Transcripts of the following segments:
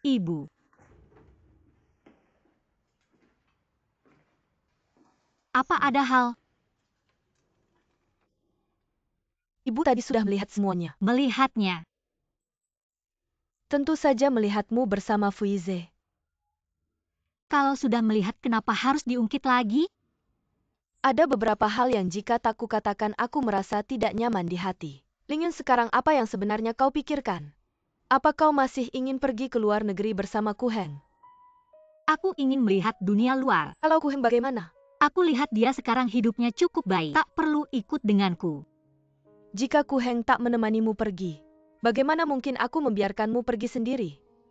Ibu. Apa ada hal? Ibu tadi sudah melihat semuanya. Melihatnya. Tentu saja melihatmu bersama Fuize. Kalau sudah melihat, kenapa harus diungkit lagi? Ada beberapa hal yang jika tak kukatakan aku merasa tidak nyaman di hati. Lingyun, sekarang apa yang sebenarnya kau pikirkan? Apa kau masih ingin pergi ke luar negeri bersama Ku Heng? Aku ingin melihat dunia luar. Kalau Ku Heng bagaimana? Aku lihat dia sekarang hidupnya cukup baik. Tak perlu ikut denganku. Jika Ku Heng tak menemanimu pergi, bagaimana mungkin aku membiarkanmu pergi sendiri?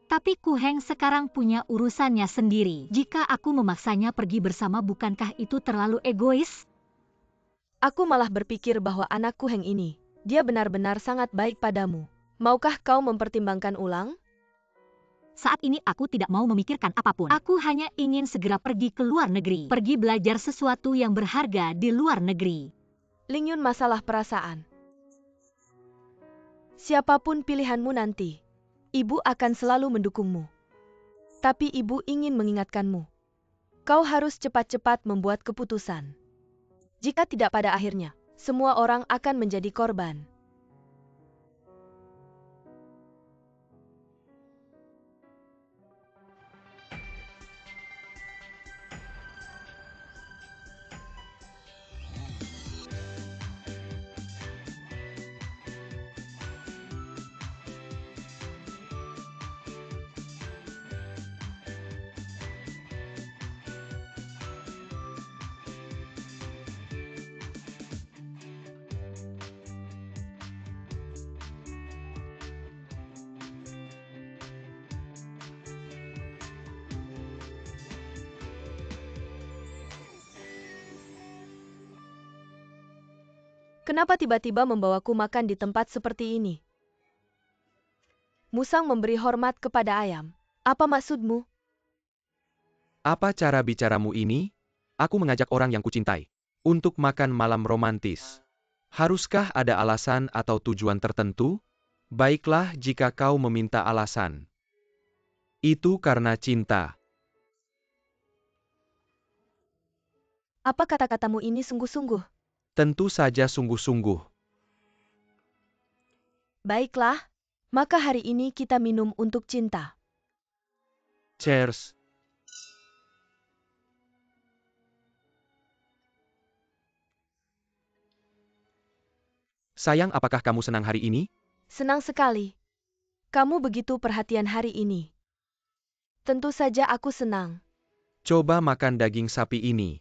Tapi Ku Heng sekarang punya urusannya sendiri. Jika aku memaksanya pergi bersama, bukankah itu terlalu egois? Aku malah berpikir bahwa anak Ku Heng ini, dia benar-benar sangat baik padamu. Maukah kau mempertimbangkan ulang? Saat ini aku tidak mau memikirkan apapun. Aku hanya ingin segera pergi ke luar negeri. Pergi belajar sesuatu yang berharga di luar negeri. Lingyun, masalah perasaan. Siapapun pilihanmu nanti, ibu akan selalu mendukungmu. Tapi ibu ingin mengingatkanmu. Kau harus cepat-cepat membuat keputusan. Jika tidak, pada akhirnya, semua orang akan menjadi korban. Kenapa tiba-tiba membawaku makan di tempat seperti ini? Musang memberi hormat kepada ayam. Apa maksudmu? Apa cara bicaramu ini? Aku mengajak orang yang kucintai untuk makan malam romantis. Haruskah ada alasan atau tujuan tertentu? Baiklah jika kau meminta alasan. Itu karena cinta. Apa kata-katamu ini sungguh-sungguh? Tentu saja sungguh-sungguh. Baiklah, maka hari ini kita minum untuk cinta. Cheers. Sayang, apakah kamu senang hari ini? Senang sekali. Kamu begitu perhatian hari ini. Tentu saja aku senang. Coba makan daging sapi ini.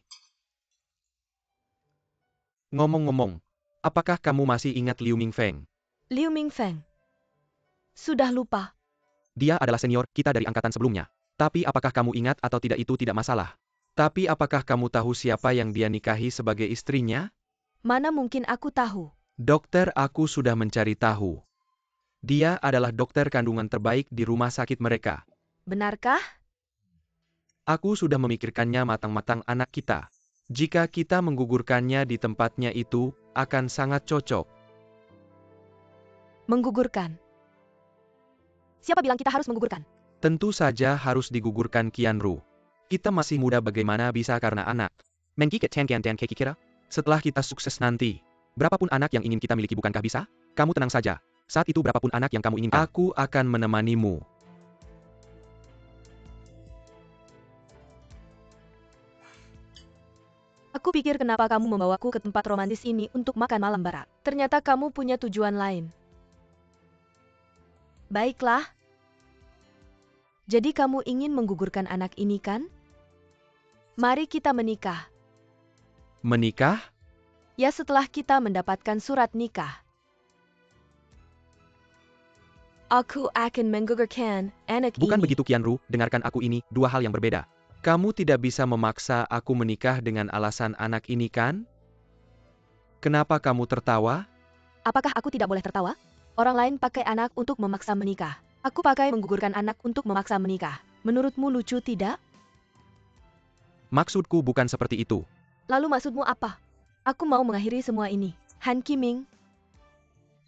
Ngomong-ngomong, apakah kamu masih ingat Liu Mingfeng? Liu Mingfeng. Sudah lupa. Dia adalah senior kita dari angkatan sebelumnya. Tapi apakah kamu ingat atau tidak, itu tidak masalah. Tapi apakah kamu tahu siapa yang dia nikahi sebagai istrinya? Mana mungkin aku tahu. Dokter, aku sudah mencari tahu. Dia adalah dokter kandungan terbaik di rumah sakit mereka. Benarkah? Aku sudah memikirkannya matang-matang, anak kita. Jika kita menggugurkannya di tempatnya itu, akan sangat cocok. Menggugurkan. Siapa bilang kita harus menggugurkan? Tentu saja harus digugurkan, Qianru. Kita masih muda, bagaimana bisa karena anak? Mengkiket Tianqian dan Keki kira? Setelah kita sukses nanti, berapapun anak yang ingin kita miliki, bukankah bisa? Kamu tenang saja. Saat itu berapapun anak yang kamu inginkan, aku akan menemanimu. Aku pikir kenapa kamu membawaku ke tempat romantis ini untuk makan malam bara. Ternyata kamu punya tujuan lain. Baiklah. Jadi kamu ingin menggugurkan anak ini, kan? Mari kita menikah. Menikah? Ya, setelah kita mendapatkan surat nikah. Aku akan menggugurkan anak ini. Bukan begitu, Qianru, dengarkan aku ini, dua hal yang berbeda. Kamu tidak bisa memaksa aku menikah dengan alasan anak ini, kan? Kenapa kamu tertawa? Apakah aku tidak boleh tertawa? Orang lain pakai anak untuk memaksa menikah. Aku pakai menggugurkan anak untuk memaksa menikah. Menurutmu lucu, tidak? Maksudku bukan seperti itu. Lalu maksudmu apa? Aku mau mengakhiri semua ini. Han Qiming.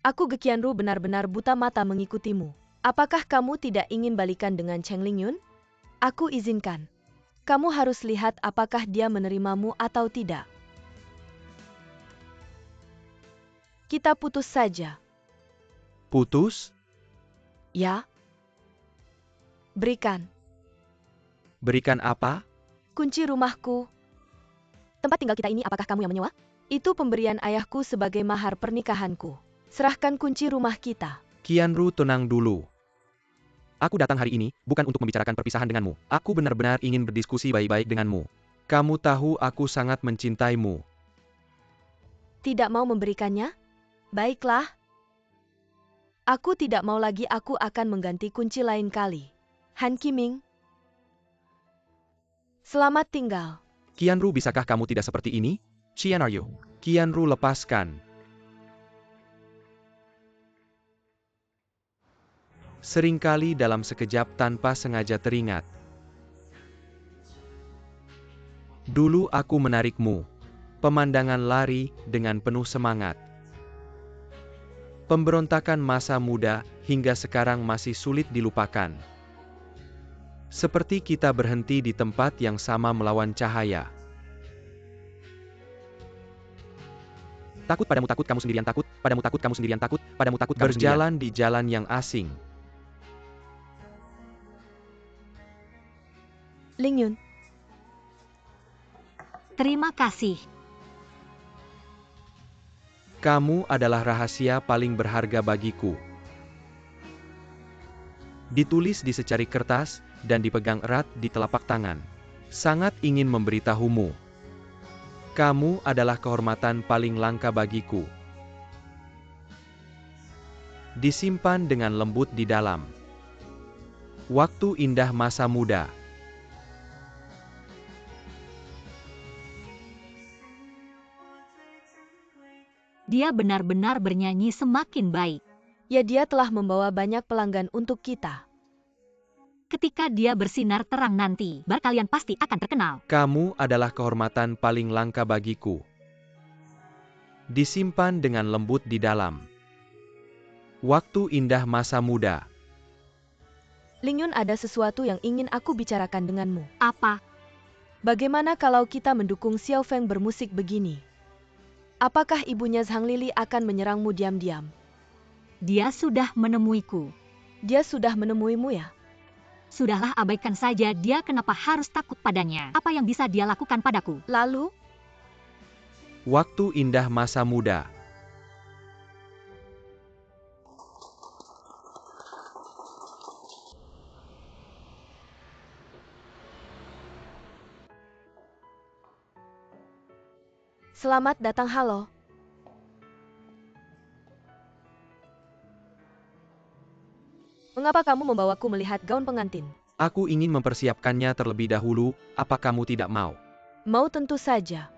Aku Gekianru benar-benar buta mata mengikutimu. Apakah kamu tidak ingin balikan dengan Cheng Lingyun? Aku izinkan. Kamu harus lihat apakah dia menerimamu atau tidak. Kita putus saja. Putus? Ya? Berikan. Berikan apa? Kunci rumahku. Tempat tinggal kita ini apakah kamu yang menyewa? Itu pemberian ayahku sebagai mahar pernikahanku. Serahkan kunci rumah kita. Qianru tenang dulu. Aku datang hari ini, bukan untuk membicarakan perpisahan denganmu. Aku benar-benar ingin berdiskusi baik-baik denganmu. Kamu tahu aku sangat mencintaimu. Tidak mau memberikannya? Baiklah. Aku tidak mau lagi, aku akan mengganti kunci lain kali. Han Qiming. Selamat tinggal. Qianru, bisakah kamu tidak seperti ini? Qian are you? Qianru, lepaskan. Seringkali dalam sekejap tanpa sengaja teringat. Dulu aku menarikmu. Pemandangan lari dengan penuh semangat. Pemberontakan masa muda hingga sekarang masih sulit dilupakan. Seperti kita berhenti di tempat yang sama melawan cahaya. Takut padamu, takut kamu sendirian, takut padamu, takut kamu sendirian, takut padamu, takut kamu sendirian. Berjalan di jalan yang asing. Lingyun. Terima kasih. Kamu adalah rahasia paling berharga bagiku. Ditulis di secari kertas dan dipegang erat di telapak tangan. Sangat ingin memberitahumu. Kamu adalah kehormatan paling langka bagiku. Disimpan dengan lembut di dalam. Waktu indah masa muda. Dia benar-benar bernyanyi semakin baik. Ya, dia telah membawa banyak pelanggan untuk kita. Ketika dia bersinar terang nanti, bar kalian pasti akan terkenal. Kamu adalah kehormatan paling langka bagiku. Disimpan dengan lembut di dalam. Waktu indah masa muda. Lingyun, ada sesuatu yang ingin aku bicarakan denganmu. Apa? Bagaimana kalau kita mendukung Xiao Feng bermusik begini? Apakah ibunya Zhang Lili akan menyerangmu diam-diam? Dia sudah menemuiku. Dia sudah menemuimu ya? Sudahlah, abaikan saja dia, kenapa harus takut padanya? Apa yang bisa dia lakukan padaku? Lalu? Waktu indah masa muda. Selamat datang, halo. Mengapa kamu membawaku melihat gaun pengantin? Aku ingin mempersiapkannya terlebih dahulu, apa kamu tidak mau? Mau, tentu saja.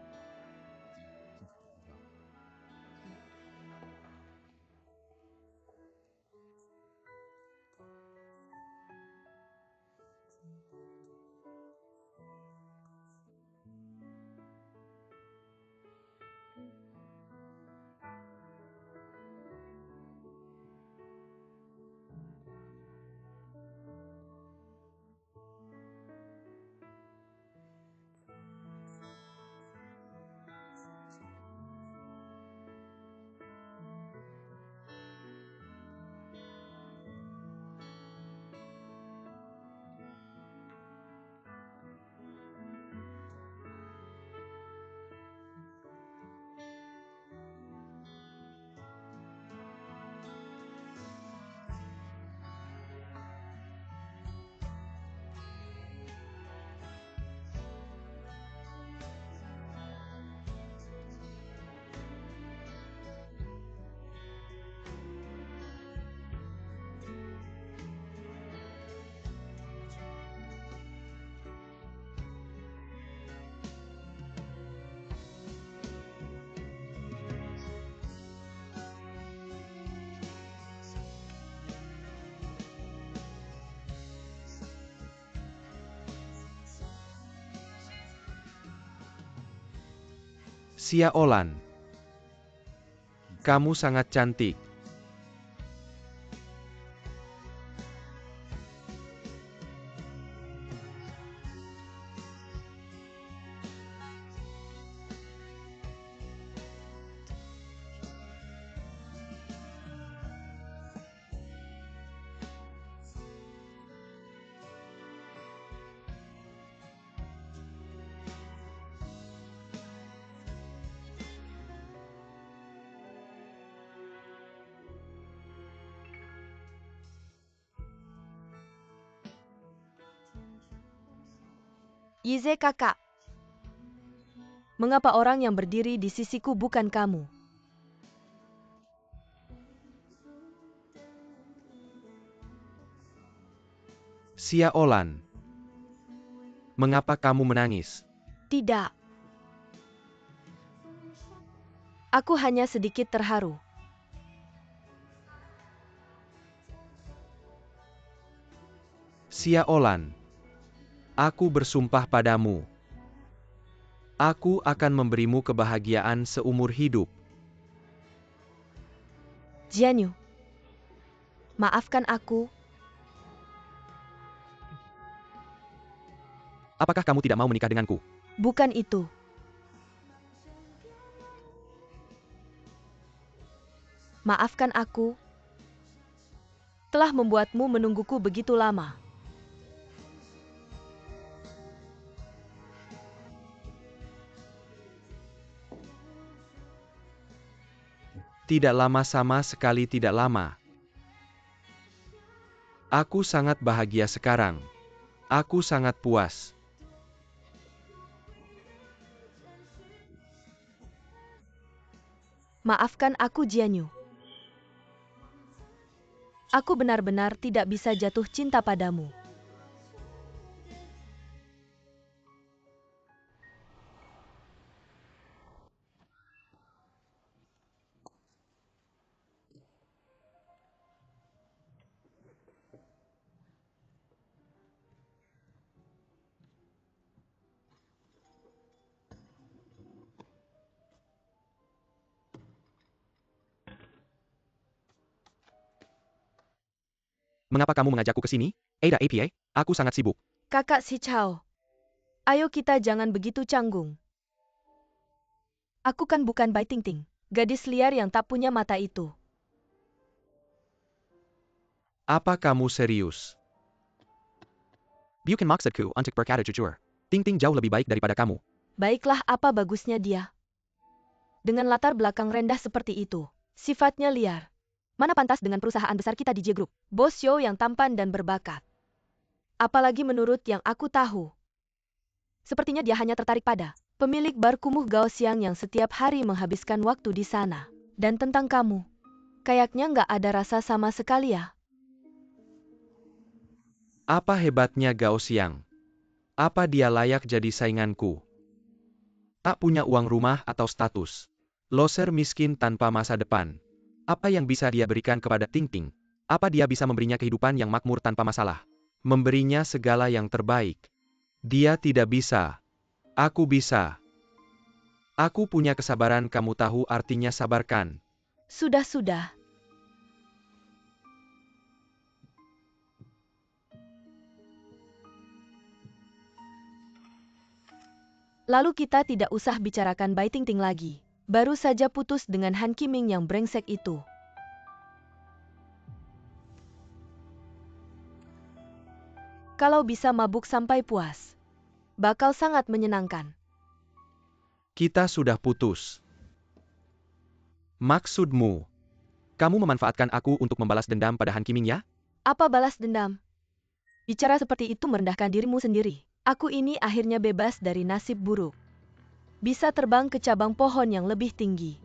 Xia Olan. Kamu sangat cantik. Yize kakak. Mengapa orang yang berdiri di sisiku bukan kamu? Xia Olan. Mengapa kamu menangis? Tidak. Aku hanya sedikit terharu. Xia Olan. Aku bersumpah padamu. Aku akan memberimu kebahagiaan seumur hidup. Jianyu. Maafkan aku. Apakah kamu tidak mau menikah denganku? Bukan itu. Maafkan aku. Telah membuatmu menungguku begitu lama. Tidak lama, sama sekali tidak lama. Aku sangat bahagia sekarang. Aku sangat puas. Maafkan aku, Jianyu. Aku benar-benar tidak bisa jatuh cinta padamu. Mengapa kamu mengajakku ke sini? Ada APA, aku sangat sibuk. Kakak si Chao. Ayo kita jangan begitu canggung. Aku kan bukan Bai Tingting, gadis liar yang tak punya mata itu. Apa kamu serius? Bukan maksudku untuk berkata jujur. Ting Ting jauh lebih baik daripada kamu. Baiklah, apa bagusnya dia? Dengan latar belakang rendah seperti itu, sifatnya liar. Mana pantas dengan perusahaan besar kita di J Group, bos Yo yang tampan dan berbakat. Apalagi menurut yang aku tahu. Sepertinya dia hanya tertarik pada pemilik bar kumuh Gaoxiang yang setiap hari menghabiskan waktu di sana. Dan tentang kamu, kayaknya nggak ada rasa sama sekali ya. Apa hebatnya Gao Xiang? Apa dia layak jadi sainganku? Tak punya uang rumah atau status. Loser miskin tanpa masa depan. Apa yang bisa dia berikan kepada Ting Ting? Apa dia bisa memberinya kehidupan yang makmur tanpa masalah? Memberinya segala yang terbaik. Dia tidak bisa. Aku bisa. Aku punya kesabaran, kamu tahu artinya sabarkan. Sudah. Lalu kita tidak usah bicarakan Bai Tingting lagi. Baru saja putus dengan Han Qiming yang brengsek itu. Kalau bisa mabuk sampai puas, bakal sangat menyenangkan. Kita sudah putus. Maksudmu, kamu memanfaatkan aku untuk membalas dendam pada Han Qiming ya? Apa balas dendam? Bicara seperti itu merendahkan dirimu sendiri. Aku ini akhirnya bebas dari nasib buruk. Bisa terbang ke cabang pohon yang lebih tinggi.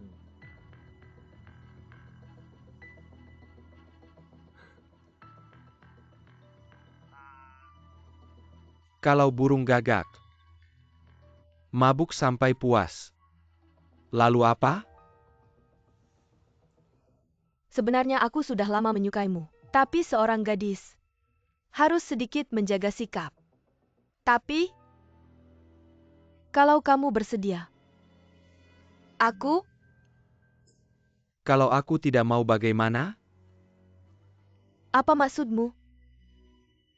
Kalau burung gagak. Mabuk sampai puas. Lalu apa? Sebenarnya aku sudah lama menyukaimu. Tapi seorang gadis harus sedikit menjaga sikap. Tapi, kalau kamu bersedia, aku... Kalau aku tidak mau bagaimana? Apa maksudmu?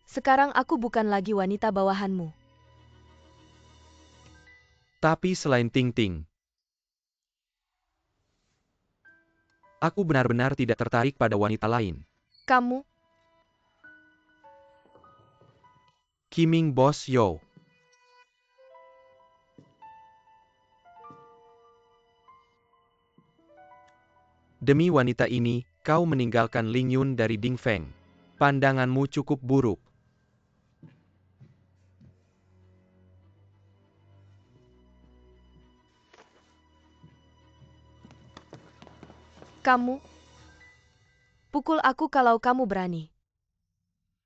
Sekarang aku bukan lagi wanita bawahanmu. Tapi selain Ting Ting, aku benar-benar tidak tertarik pada wanita lain. Kamu, Qiming Bos Yo. Demi wanita ini, kau meninggalkan Ling Yun dari Ding Feng. Pandanganmu cukup buruk. Kamu pukul aku kalau kamu berani.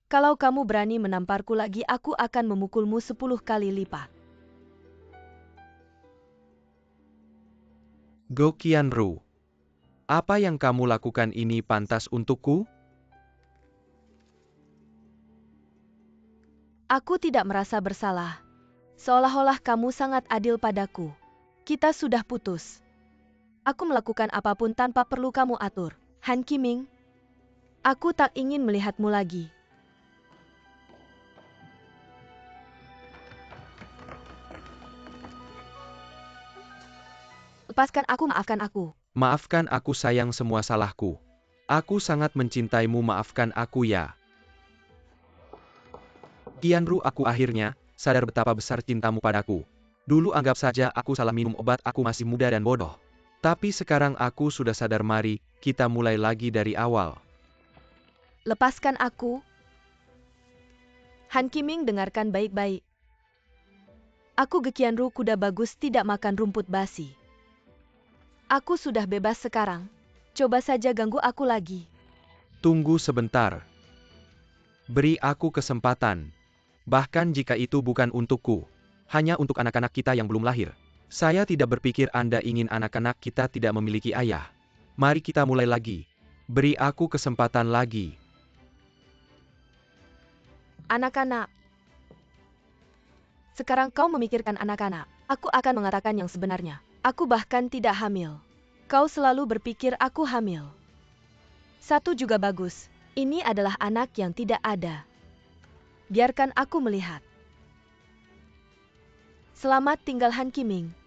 Kalau kamu berani menamparku lagi, aku akan memukulmu 10 kali lipat. Go Qianru. Apa yang kamu lakukan ini pantas untukku? Aku tidak merasa bersalah. Seolah-olah kamu sangat adil padaku. Kita sudah putus. Aku melakukan apapun tanpa perlu kamu atur. Han Qiming, aku tak ingin melihatmu lagi. Lepaskan aku, maafkan aku. Maafkan aku sayang, semua salahku. Aku sangat mencintaimu, maafkan aku ya. Qianru, aku akhirnya sadar betapa besar cintamu padaku. Dulu anggap saja aku salah minum obat, aku masih muda dan bodoh. Tapi sekarang aku sudah sadar, mari kita mulai lagi dari awal. Lepaskan aku. Han Qiming, dengarkan baik-baik. Aku Ge Qianru, kuda bagus tidak makan rumput basi. Aku sudah bebas sekarang. Coba saja ganggu aku lagi. Tunggu sebentar. Beri aku kesempatan. Bahkan jika itu bukan untukku, hanya untuk anak-anak kita yang belum lahir. Saya tidak berpikir Anda ingin anak-anak kita tidak memiliki ayah. Mari kita mulai lagi. Beri aku kesempatan lagi. Anak-anak. Sekarang kau memikirkan anak-anak. Aku akan mengatakan yang sebenarnya. Aku bahkan tidak hamil. Kau selalu berpikir aku hamil. Satu juga bagus. Ini adalah anak yang tidak ada. Biarkan aku melihat. Selamat tinggal Han Qiming.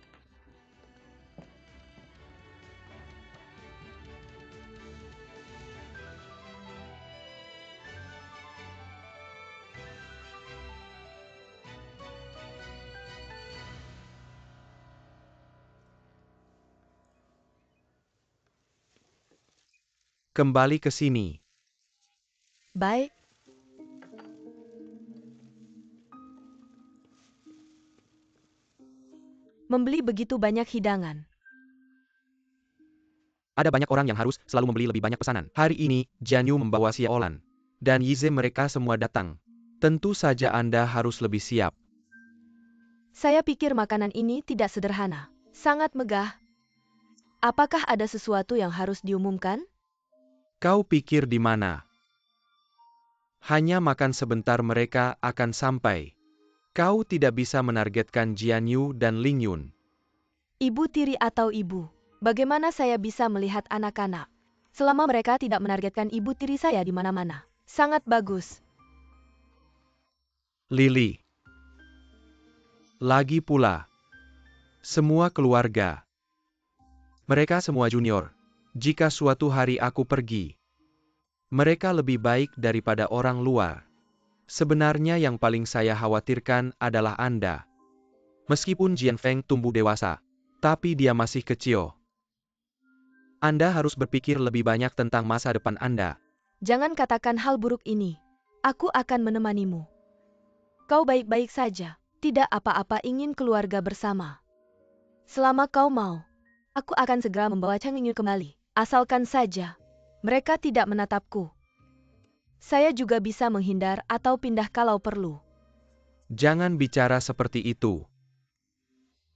Kembali ke sini. Baik. Membeli begitu banyak hidangan. Ada banyak orang yang harus selalu membeli lebih banyak pesanan. Hari ini, Jian Yu membawa Xie Olan dan Yize, mereka semua datang. Tentu saja Anda harus lebih siap. Saya pikir makanan ini tidak sederhana. Sangat megah. Apakah ada sesuatu yang harus diumumkan? Kau pikir di mana? Hanya makan sebentar mereka akan sampai. Kau tidak bisa menargetkan Jian Yu dan Ling Yun. Ibu tiri atau ibu? Bagaimana saya bisa melihat anak-anak? Selama mereka tidak menargetkan ibu tiri saya di mana-mana. Sangat bagus. Lily. Lagi pula. Semua keluarga. Mereka semua junior. Jika suatu hari aku pergi, mereka lebih baik daripada orang luar. Sebenarnya yang paling saya khawatirkan adalah Anda. Meskipun Jian Feng tumbuh dewasa, tapi dia masih kecil. Anda harus berpikir lebih banyak tentang masa depan Anda. Jangan katakan hal buruk ini. Aku akan menemanimu. Kau baik-baik saja. Tidak apa-apa, ingin keluarga bersama. Selama kau mau, aku akan segera membawa Chang Mingyu kembali. Asalkan saja mereka tidak menatapku. Saya juga bisa menghindar atau pindah kalau perlu. Jangan bicara seperti itu.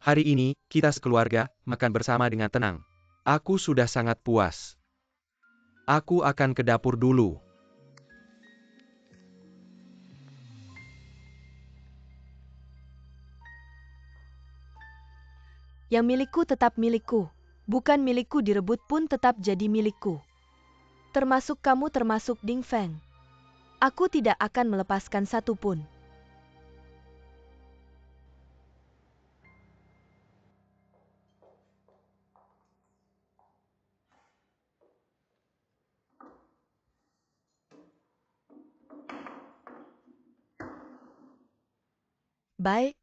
Hari ini, kita sekeluarga makan bersama dengan tenang. Aku sudah sangat puas. Aku akan ke dapur dulu. Yang milikku tetap milikku. Bukan milikku direbut pun tetap jadi milikku. Termasuk kamu, termasuk Ding Feng. Aku tidak akan melepaskan satu pun. Baik.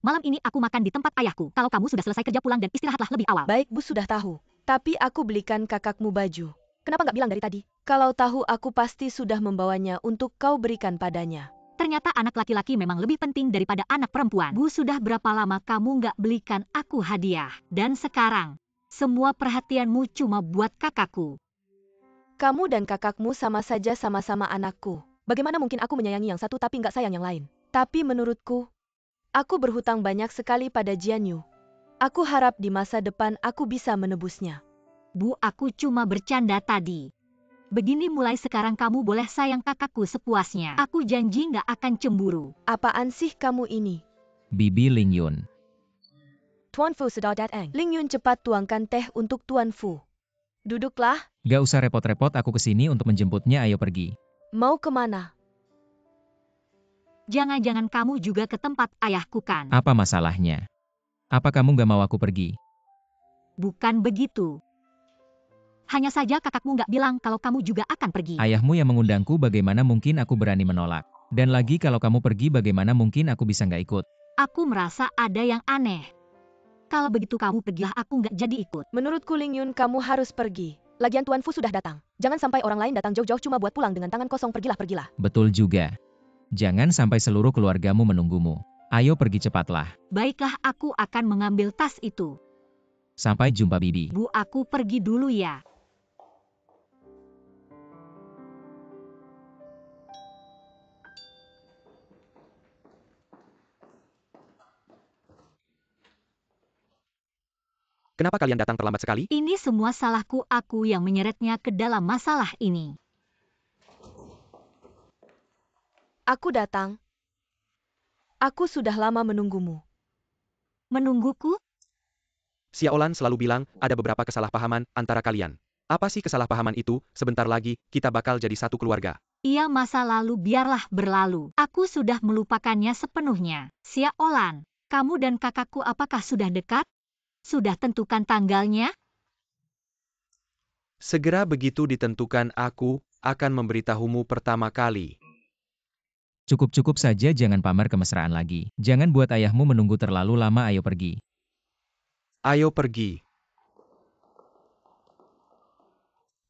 Malam ini aku makan di tempat ayahku. Kalau kamu sudah selesai kerja, pulang dan istirahatlah lebih awal. Baik, Bu, sudah tahu. Tapi aku belikan kakakmu baju. Kenapa nggak bilang dari tadi? Kalau tahu aku pasti sudah membawanya untuk kau berikan padanya. Ternyata anak laki-laki memang lebih penting daripada anak perempuan. Bu, sudah berapa lama kamu nggak belikan aku hadiah? Dan sekarang, Semua perhatianmu cuma buat kakakku. Kamu dan kakakmu sama saja sama-sama anakku. Bagaimana mungkin aku menyayangi yang satu tapi nggak sayang yang lain? Tapi menurutku, aku berhutang banyak sekali pada Jianyu. Aku harap di masa depan aku bisa menebusnya. Bu, aku cuma bercanda tadi. Begini mulai sekarang kamu boleh sayang kakakku sepuasnya. Aku janji nggak akan cemburu. Apaan sih kamu ini? Bibi Ling Yun. Tuan Fu sudah datang. Ling Yun cepat tuangkan teh untuk Tuan Fu. Duduklah, Gak usah repot-repot, aku kesini untuk menjemputnya, ayo pergi. mau kemana? Jangan-jangan kamu juga ke tempat ayahku kan? Apa masalahnya? Apa kamu gak mau aku pergi? Bukan begitu. Hanya saja kakakmu nggak bilang kalau kamu juga akan pergi. Ayahmu yang mengundangku, bagaimana mungkin aku berani menolak? Dan lagi kalau kamu pergi, bagaimana mungkin aku bisa gak ikut? Aku merasa ada yang aneh. Kalau begitu kamu pergilah, aku nggak jadi ikut. Menurutku Ling Yun kamu harus pergi. Lagian Tuan Fu sudah datang. Jangan sampai orang lain datang jauh-jauh cuma buat pulang dengan tangan kosong. Pergilah. Betul juga. Jangan sampai seluruh keluargamu menunggumu. Ayo pergi cepatlah. Baiklah, aku akan mengambil tas itu. Sampai jumpa Bibi. Bu, aku pergi dulu ya. Kenapa kalian datang terlambat sekali? Ini semua salahku, aku yang menyeretnya ke dalam masalah ini. Aku datang. Aku sudah lama menunggumu. Menungguku? Xiaolan selalu bilang, ada beberapa kesalahpahaman antara kalian. Apa sih kesalahpahaman itu? Sebentar lagi, kita bakal jadi satu keluarga. Iya, masa lalu biarlah berlalu. Aku sudah melupakannya sepenuhnya. Xiaolan, kamu dan kakakku apakah sudah dekat? Sudah tentukan tanggalnya? Segera begitu ditentukan aku akan memberitahumu pertama kali. Cukup-cukup saja, jangan pamer kemesraan lagi. Jangan buat ayahmu menunggu terlalu lama, ayo pergi. Ayo pergi.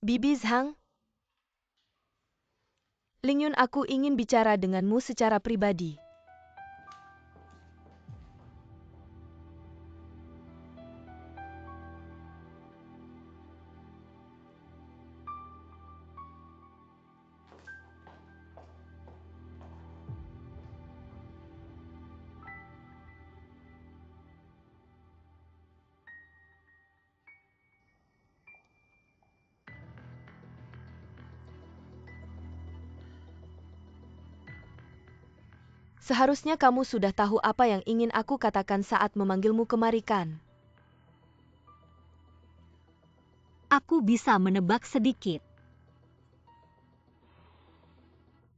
Bibi Zhang. Ling Yun, aku ingin bicara denganmu secara pribadi. Seharusnya kamu sudah tahu apa yang ingin aku katakan saat memanggilmu kemari kan? Aku bisa menebak sedikit.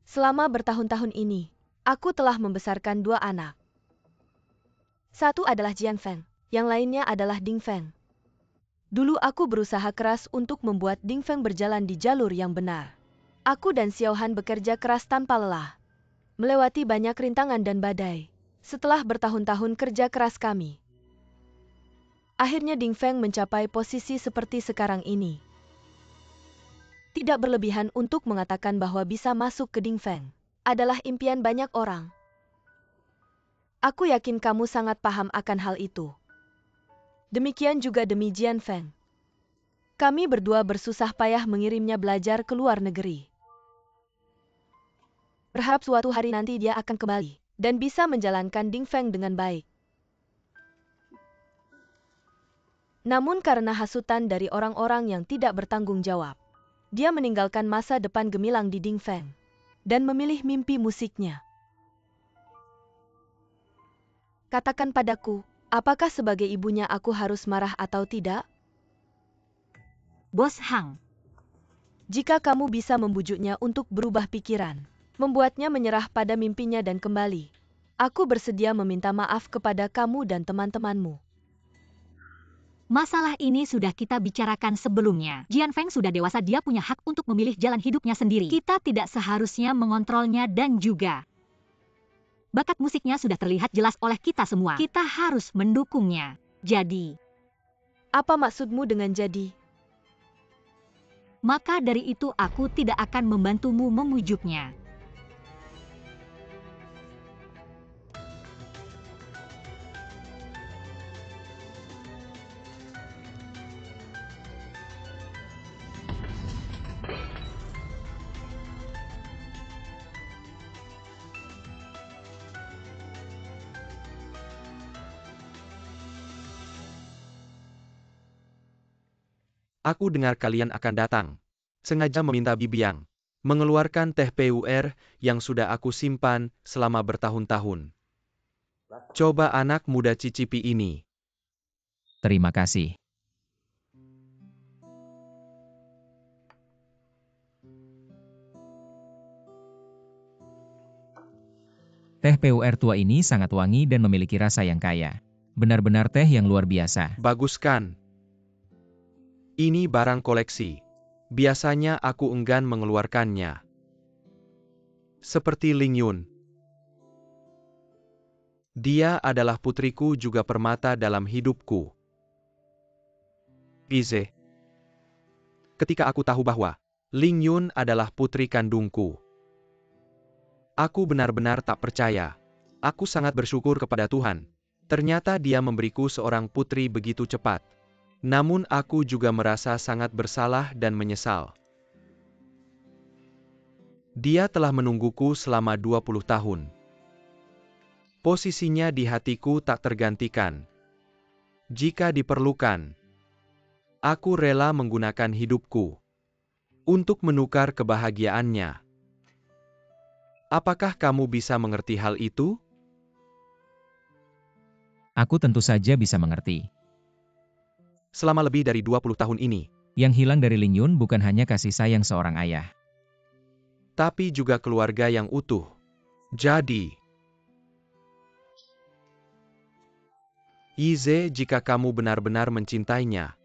Selama bertahun-tahun ini, aku telah membesarkan dua anak. Satu adalah Jian Feng, yang lainnya adalah Ding Feng. Dulu aku berusaha keras untuk membuat Ding Feng berjalan di jalur yang benar. Aku dan Xiao Han bekerja keras tanpa lelah, melewati banyak rintangan dan badai. Setelah bertahun-tahun kerja keras kami, akhirnya Ding Feng mencapai posisi seperti sekarang ini. Tidak berlebihan untuk mengatakan bahwa bisa masuk ke Ding Feng adalah impian banyak orang. Aku yakin kamu sangat paham akan hal itu. Demikian juga demi Jian Feng. Kami berdua bersusah payah mengirimnya belajar ke luar negeri. Berharap suatu hari nanti dia akan kembali dan bisa menjalankan Ding Feng dengan baik. Namun karena hasutan dari orang-orang yang tidak bertanggung jawab, dia meninggalkan masa depan gemilang di Ding Feng dan memilih mimpi musiknya. Katakan padaku, apakah sebagai ibunya aku harus marah atau tidak? Bos Hang, Jika kamu bisa membujuknya untuk berubah pikiran, membuatnya menyerah pada mimpinya dan kembali, aku bersedia meminta maaf kepada kamu dan teman-temanmu. masalah ini sudah kita bicarakan sebelumnya. Jian Feng sudah dewasa, dia punya hak untuk memilih jalan hidupnya sendiri. Kita tidak seharusnya mengontrolnya dan juga bakat musiknya sudah terlihat jelas oleh kita semua. Kita harus mendukungnya. Jadi, Apa maksudmu dengan jadi? maka dari itu aku tidak akan membantumu memujuknya. Aku dengar kalian akan datang. Sengaja meminta Bibiang mengeluarkan teh PUR yang sudah aku simpan selama bertahun-tahun. Coba anak muda cicipi ini. Terima kasih. Teh PUR tua ini sangat wangi dan memiliki rasa yang kaya. Benar-benar teh yang luar biasa. Bagus kan? Ini barang koleksi. Biasanya aku enggan mengeluarkannya. Seperti Ling Yun. Dia adalah putriku juga permata dalam hidupku. Ize. Ketika aku tahu bahwa Ling Yun adalah putri kandungku, aku benar-benar tak percaya. Aku sangat bersyukur kepada Tuhan. Ternyata dia memberiku seorang putri begitu cepat. Namun aku juga merasa sangat bersalah dan menyesal. Dia telah menungguku selama 20 tahun. Posisinya di hatiku tak tergantikan. Jika diperlukan, aku rela menggunakan hidupku untuk menukar kebahagiaannya. Apakah kamu bisa mengerti hal itu? Aku tentu saja bisa mengerti. Selama lebih dari 20 tahun ini, Yang hilang dari Ling Yun bukan hanya kasih sayang seorang ayah. tapi juga keluarga yang utuh. Jadi, Ize, jika kamu benar-benar mencintainya,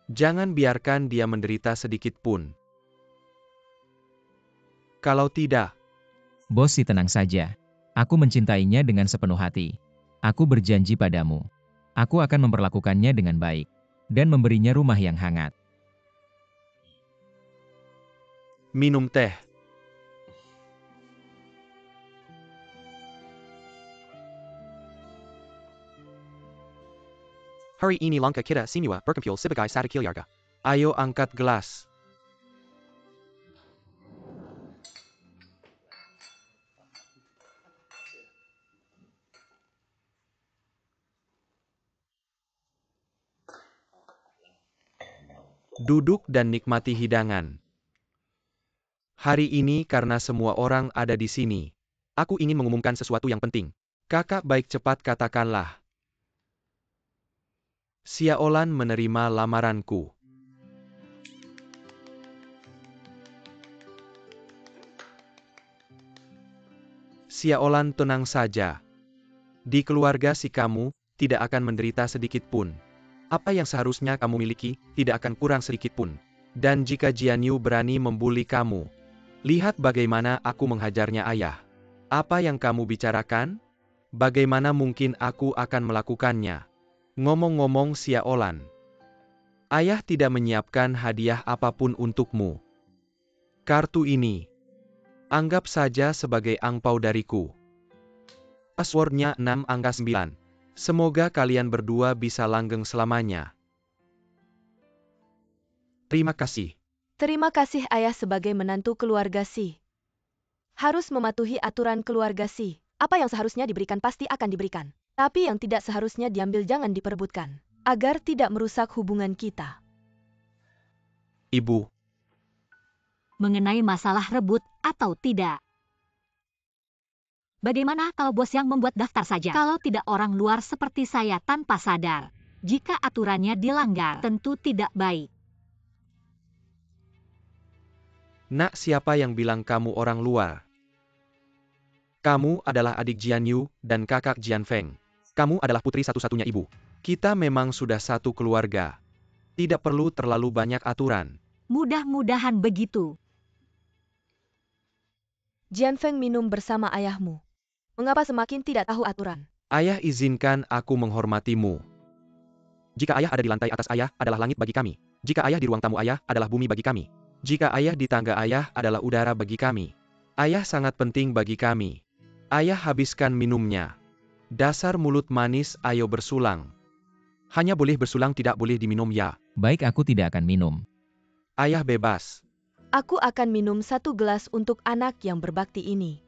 jangan biarkan dia menderita sedikit pun. Kalau tidak, Bos, tenang saja. Aku mencintainya dengan sepenuh hati. Aku berjanji padamu. Aku akan memperlakukannya dengan baik. Dan memberinya rumah yang hangat. minum teh. Hari ini langkah kita semua berkumpul sebagai satu keluarga. Ayo angkat gelas. Duduk dan nikmati hidangan. Hari ini karena semua orang ada di sini, aku ingin mengumumkan sesuatu yang penting. Kakak baik, cepat katakanlah. Xiaolan menerima lamaranku. Xiaolan, tenang saja. Di keluarga si kamu, tidak akan menderita sedikit pun. Apa yang seharusnya kamu miliki, tidak akan kurang sedikit pun. Dan jika Jian Yu berani membuli kamu, lihat bagaimana aku menghajarnya, ayah. Apa yang kamu bicarakan? Bagaimana mungkin aku akan melakukannya? Ngomong-ngomong Xiaolan, ayah tidak menyiapkan hadiah apapun untukmu. Kartu ini, anggap saja sebagai angpau dariku. Passwordnya 6 angka 9. Semoga kalian berdua bisa langgeng selamanya. Terima kasih. Terima kasih ayah sebagai menantu keluarga Si. Harus mematuhi aturan keluarga Si. Apa yang seharusnya diberikan pasti akan diberikan. Tapi yang tidak seharusnya diambil jangan diperebutkan. Agar tidak merusak hubungan kita. Ibu, Mengenai masalah rebut atau tidak. Bagaimana kalau bos yang membuat daftar saja? Kalau tidak orang luar seperti saya tanpa sadar. Jika aturannya dilanggar, tentu tidak baik. nak, siapa yang bilang kamu orang luar? Kamu adalah adik Jian Yu dan kakak Jian Feng. Kamu adalah putri satu-satunya ibu. Kita memang sudah satu keluarga. Tidak perlu terlalu banyak aturan. Mudah-mudahan begitu. Jian Feng minum bersama ayahmu. Mengapa semakin tidak tahu aturan? Ayah, izinkan aku menghormatimu. Jika ayah ada di lantai atas, ayah adalah langit bagi kami. Jika ayah di ruang tamu, ayah adalah bumi bagi kami. Jika ayah di tangga, ayah adalah udara bagi kami. Ayah sangat penting bagi kami. Ayah, habiskan minumnya. Dasar mulut manis, ayo bersulang. Hanya boleh bersulang, tidak boleh diminum ya. Baik, aku tidak akan minum. Ayah bebas. Aku akan minum 1 gelas untuk anak yang berbakti ini.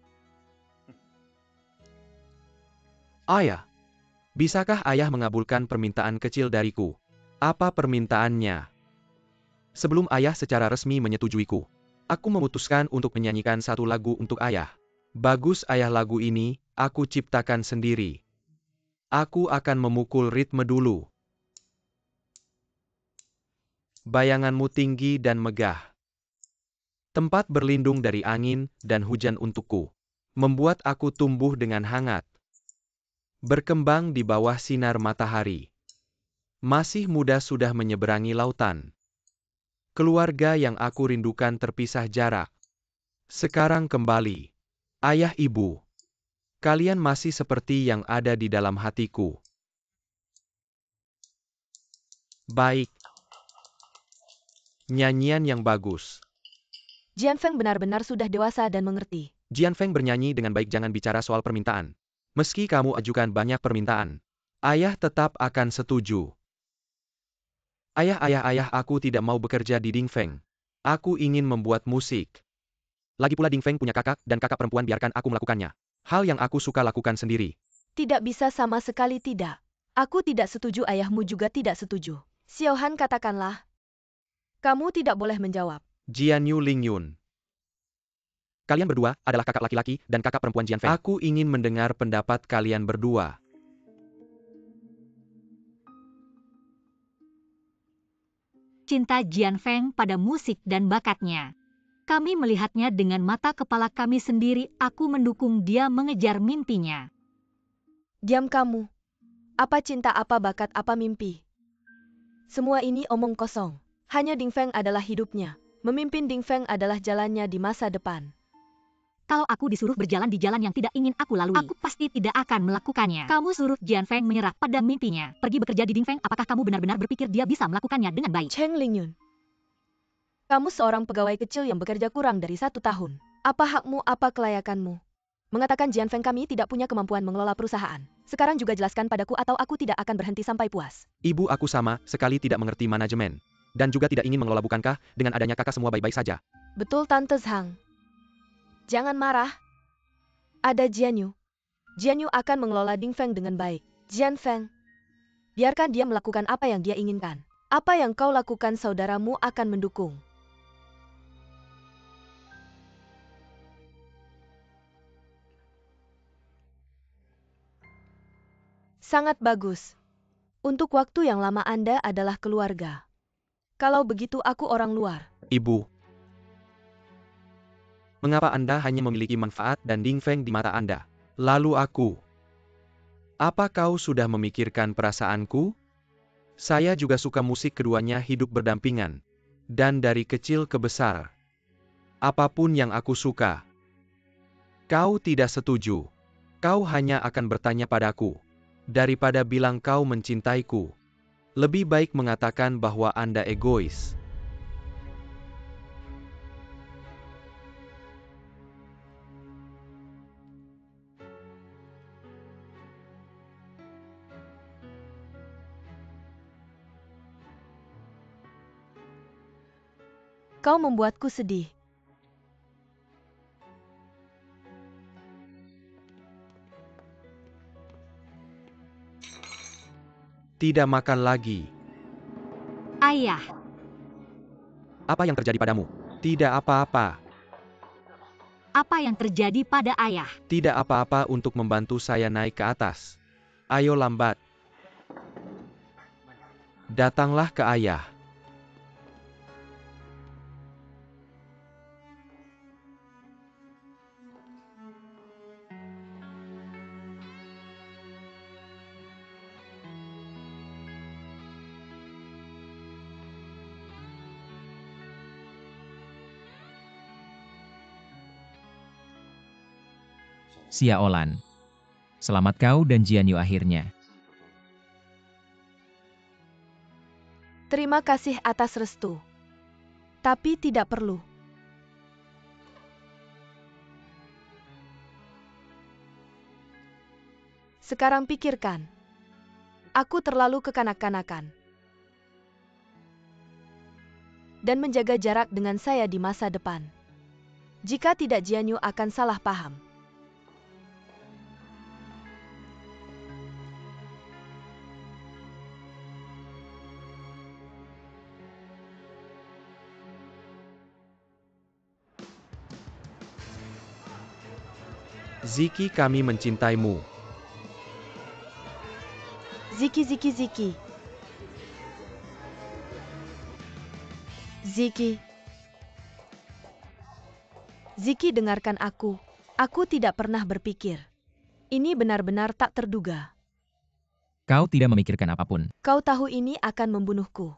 Ayah, bisakah ayah mengabulkan permintaan kecil dariku? Apa permintaannya? Sebelum ayah secara resmi menyetujuiku, aku memutuskan untuk menyanyikan satu lagu untuk ayah. Bagus ayah, lagu ini aku ciptakan sendiri. Aku akan memukul ritme dulu. Bayanganmu tinggi dan megah. Tempat berlindung dari angin dan hujan untukku. Membuat aku tumbuh dengan hangat. Berkembang di bawah sinar matahari. Masih muda sudah menyeberangi lautan. Keluarga yang aku rindukan terpisah jarak. Sekarang kembali. Ayah, ibu. Kalian masih seperti yang ada di dalam hatiku. Baik. Nyanyian yang bagus. Jian Feng benar-benar sudah dewasa dan mengerti. Jian Feng bernyanyi dengan baik. Jangan bicara soal permintaan. Meski kamu ajukan banyak permintaan, ayah tetap akan setuju. Ayah, aku tidak mau bekerja di Dingfeng. Aku ingin membuat musik. Lagi pula Dingfeng punya kakak dan kakak perempuan, biarkan aku melakukannya. Hal yang aku suka lakukan sendiri. Tidak bisa, sama sekali tidak. Aku tidak setuju, ayahmu juga tidak setuju. Xiaohan, katakanlah. Kamu tidak boleh menjawab. Jian Yu Ling Yun. Kalian berdua adalah kakak laki-laki dan kakak perempuan Jian Feng. Aku ingin mendengar pendapat kalian berdua. Cinta Jian Feng pada musik dan bakatnya. Kami melihatnya dengan mata kepala kami sendiri. Aku mendukung dia mengejar mimpinya. Diam kamu. Apa cinta, apa bakat, apa mimpi? Semua ini omong kosong. Hanya Dingfeng adalah hidupnya. Memimpin Dingfeng adalah jalannya di masa depan. Kalau aku disuruh berjalan di jalan yang tidak ingin aku lalui, aku pasti tidak akan melakukannya. Kamu suruh Jian Feng menyerah pada mimpinya. Pergi bekerja di Dingfeng, apakah kamu benar-benar berpikir dia bisa melakukannya dengan baik? Cheng Lingyun. Kamu seorang pegawai kecil yang bekerja kurang dari 1 tahun. Apa hakmu, apa kelayakanmu? Mengatakan Jian Feng kami tidak punya kemampuan mengelola perusahaan. Sekarang juga jelaskan padaku atau aku tidak akan berhenti sampai puas. Ibu, aku sama sekali tidak mengerti manajemen. Dan juga tidak ingin mengelola, bukankah? Dengan adanya kakak semua baik-baik saja. Betul, Tante Zhang. Jangan marah. Ada Jian Yu. Jian Yu akan mengelola Dingfeng dengan baik. Jian Feng, biarkan dia melakukan apa yang dia inginkan. Apa yang kau lakukan, saudaramu akan mendukung. Sangat bagus. Untuk waktu yang lama Anda adalah keluarga. Kalau begitu aku orang luar. Ibu. Mengapa Anda hanya memiliki manfaat dan Dingfeng di mata Anda? Lalu aku. Apa kau sudah memikirkan perasaanku? Saya juga suka musik, keduanya hidup berdampingan. Dan dari kecil ke besar. Apapun yang aku suka. Kau tidak setuju. Kau hanya akan bertanya padaku. Daripada bilang kau mencintaiku. Lebih baik mengatakan bahwa Anda egois. Kau membuatku sedih. Tidak makan lagi. Ayah, Apa yang terjadi padamu? Tidak apa-apa. apa yang terjadi pada ayah? Tidak apa-apa untuk membantu saya naik ke atas. Ayo lambat. Datanglah ke ayah. Xiaolan. Selamat kau dan Jian Yu akhirnya. Terima kasih atas restu. Tapi tidak perlu. Sekarang pikirkan. Aku terlalu kekanak-kanakan. Dan menjaga jarak dengan saya di masa depan. Jika tidak, Jian Yu akan salah paham. Ziki, kami mencintaimu. Ziki, Ziki, Ziki. Ziki. Ziki, dengarkan aku. Aku tidak pernah berpikir. Ini benar-benar tak terduga. Kau tidak memikirkan apapun. Kau tahu ini akan membunuhku.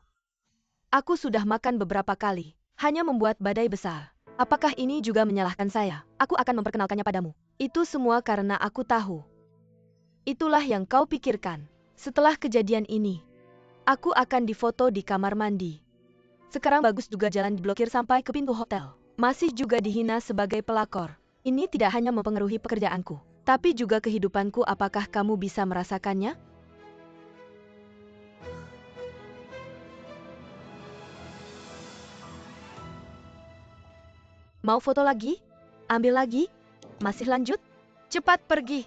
Aku sudah makan beberapa kali. Hanya membuat badai besar. Apakah ini juga menyalahkan saya? Aku akan memperkenalkannya padamu. Itu semua karena aku tahu. Itulah yang kau pikirkan. Setelah kejadian ini, aku akan difoto di kamar mandi. Sekarang bagus juga jalan diblokir sampai ke pintu hotel. Masih juga dihina sebagai pelakor. Ini tidak hanya mempengaruhi pekerjaanku, tapi juga kehidupanku. Apakah kamu bisa merasakannya? Mau foto lagi? Ambil lagi? Masih lanjut? Cepat pergi!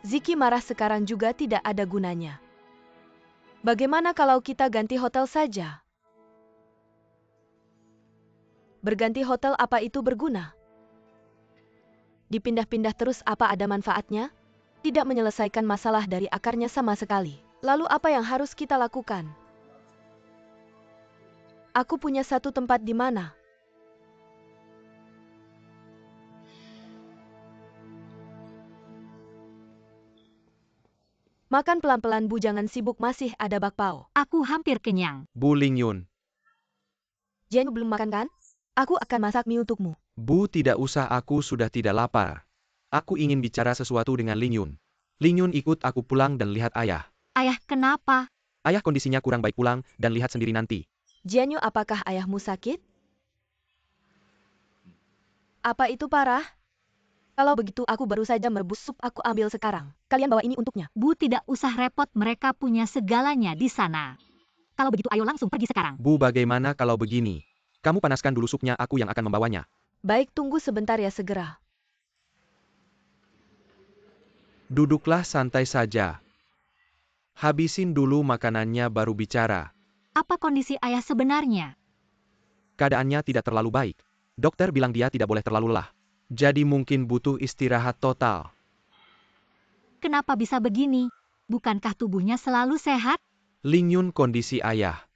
Ziki marah sekarang juga tidak ada gunanya. Bagaimana kalau kita ganti hotel saja? Berganti hotel, apa itu berguna? Dipindah-pindah terus, apa ada manfaatnya? Tidak menyelesaikan masalah dari akarnya sama sekali. Lalu apa yang harus kita lakukan? Aku punya satu tempat di mana? Makan pelan-pelan Bu, jangan sibuk, masih ada bakpao. Aku hampir kenyang. Bu Lingyun. Jianyu belum makan kan? Aku akan masak mie untukmu. Bu, tidak usah, aku sudah tidak lapar. Aku ingin bicara sesuatu dengan Lingyun. Lingyun, ikut aku pulang dan lihat ayah. Ayah, kenapa? Ayah kondisinya kurang baik, pulang dan lihat sendiri nanti. Jianyu, apakah ayahmu sakit? Apa itu parah? Kalau begitu aku baru saja merebus sup, aku ambil sekarang. Kalian bawa ini untuknya. Bu, tidak usah repot, mereka punya segalanya di sana. Kalau begitu ayo langsung pergi sekarang. Bu, bagaimana kalau begini? Kamu panaskan dulu supnya, aku yang akan membawanya. Baik, tunggu sebentar ya, segera. Duduklah santai saja. Habisin dulu makanannya baru bicara. Apa kondisi ayah sebenarnya? Keadaannya tidak terlalu baik. Dokter bilang dia tidak boleh terlalu lelah. Jadi mungkin butuh istirahat total. Kenapa bisa begini? Bukankah tubuhnya selalu sehat? Lingyun, kondisi ayah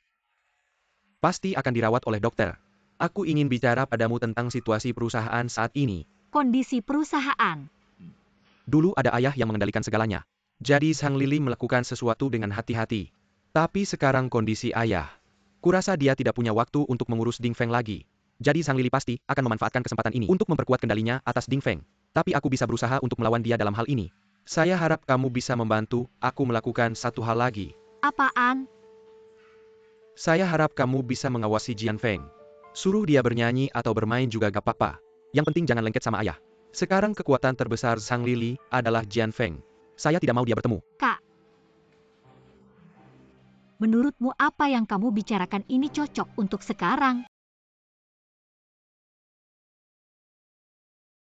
pasti akan dirawat oleh dokter. Aku ingin bicara padamu tentang situasi perusahaan saat ini. Kondisi perusahaan. Dulu ada ayah yang mengendalikan segalanya. Jadi Sang Lili melakukan sesuatu dengan hati-hati. Tapi sekarang kondisi ayah. Kurasa dia tidak punya waktu untuk mengurus Ding Feng lagi. Jadi Sang Lili pasti akan memanfaatkan kesempatan ini untuk memperkuat kendalinya atas Ding Feng. Tapi aku bisa berusaha untuk melawan dia dalam hal ini. Saya harap kamu bisa membantu aku melakukan satu hal lagi. Apaan? Saya harap kamu bisa mengawasi Jian Feng. Suruh dia bernyanyi atau bermain juga gak apa-apa. Yang penting jangan lengket sama ayah. Sekarang kekuatan terbesar Sang Lili adalah Jian Feng. Saya tidak mau dia bertemu. Kak. Menurutmu apa yang kamu bicarakan ini cocok untuk sekarang?